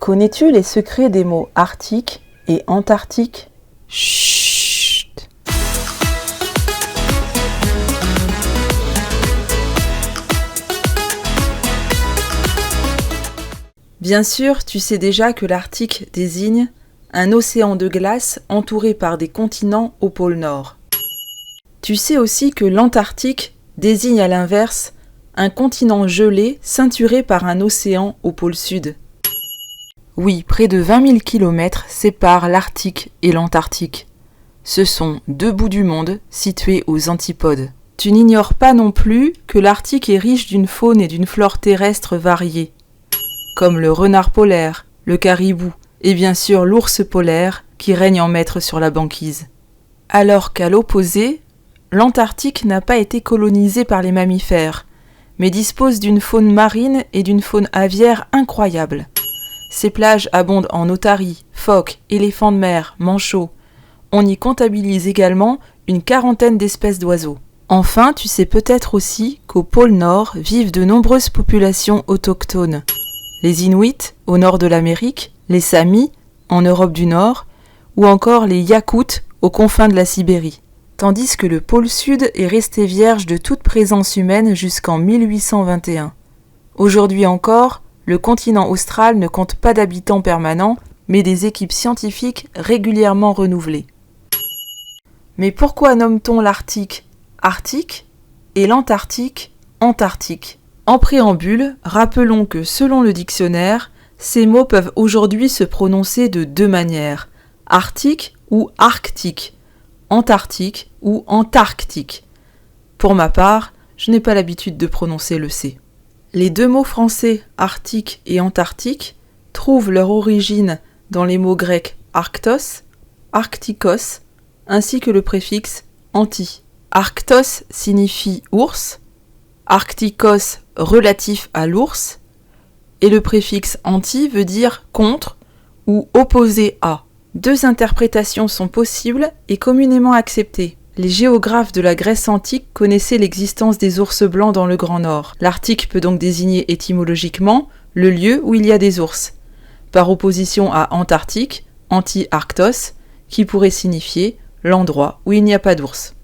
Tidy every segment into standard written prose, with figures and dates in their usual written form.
Connais-tu les secrets des mots arctique et antarctique ? Chut. Bien sûr, tu sais déjà que l'Arctique désigne un océan de glace entouré par des continents au pôle Nord. Tu sais aussi que l'Antarctique désigne à l'inverse un continent gelé ceinturé par un océan au pôle Sud. Oui, près de 20 000 km séparent l'Arctique et l'Antarctique. Ce sont deux bouts du monde situés aux antipodes. Tu n'ignores pas non plus que l'Arctique est riche d'une faune et d'une flore terrestre variées, comme le renard polaire, le caribou et bien sûr l'ours polaire qui règne en maître sur la banquise. Alors qu'à l'opposé, l'Antarctique n'a pas été colonisé par les mammifères, mais dispose d'une faune marine et d'une faune aviaire incroyable. Ses plages abondent en otaries, phoques, éléphants de mer, manchots. On y comptabilise également une quarantaine d'espèces d'oiseaux. Enfin, tu sais peut-être aussi qu'au pôle Nord vivent de nombreuses populations autochtones. Les Inuits, au nord de l'Amérique, les Samis, en Europe du Nord, ou encore les Yakoutes, aux confins de la Sibérie. Tandis que le pôle Sud est resté vierge de toute présence humaine jusqu'en 1821. Aujourd'hui encore, le continent austral ne compte pas d'habitants permanents, mais des équipes scientifiques régulièrement renouvelées. Mais pourquoi nomme-t-on l'Arctique Arctique et l'Antarctique Antarctique ? En préambule, rappelons que selon le dictionnaire, ces mots peuvent aujourd'hui se prononcer de deux manières, arctique ou arctique, antarctique ou antarctique. Pour ma part, je n'ai pas l'habitude de prononcer le C. Les deux mots français arctique et antarctique trouvent leur origine dans les mots grecs arctos, arctikos, ainsi que le préfixe anti. Arctos signifie ours, arctikos relatif à l'ours, et le préfixe anti veut dire contre ou opposé à. Deux interprétations sont possibles et communément acceptées. Les géographes de la Grèce antique connaissaient l'existence des ours blancs dans le Grand Nord. L'Arctique peut donc désigner étymologiquement le lieu où il y a des ours, par opposition à Antarctique, anti-arctos, qui pourrait signifier l'endroit où il n'y a pas d'ours.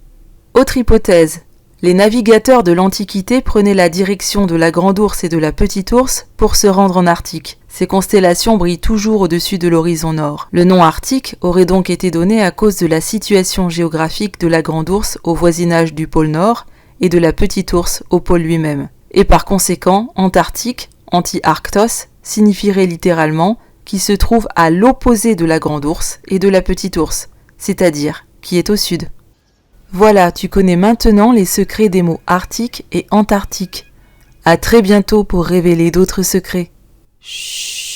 Autre hypothèse, les navigateurs de l'Antiquité prenaient la direction de la Grande Ourse et de la Petite Ourse pour se rendre en Arctique. Ces constellations brillent toujours au-dessus de l'horizon nord. Le nom Arctique aurait donc été donné à cause de la situation géographique de la Grande Ourse au voisinage du pôle Nord et de la Petite Ourse au pôle lui-même. Et par conséquent, Antarctique, anti-arctos, signifierait littéralement qui se trouve à l'opposé de la Grande Ourse et de la Petite Ourse, c'est-à-dire qui est au sud. Voilà, tu connais maintenant les secrets des mots arctique et antarctique. À très bientôt pour révéler d'autres secrets. Chut.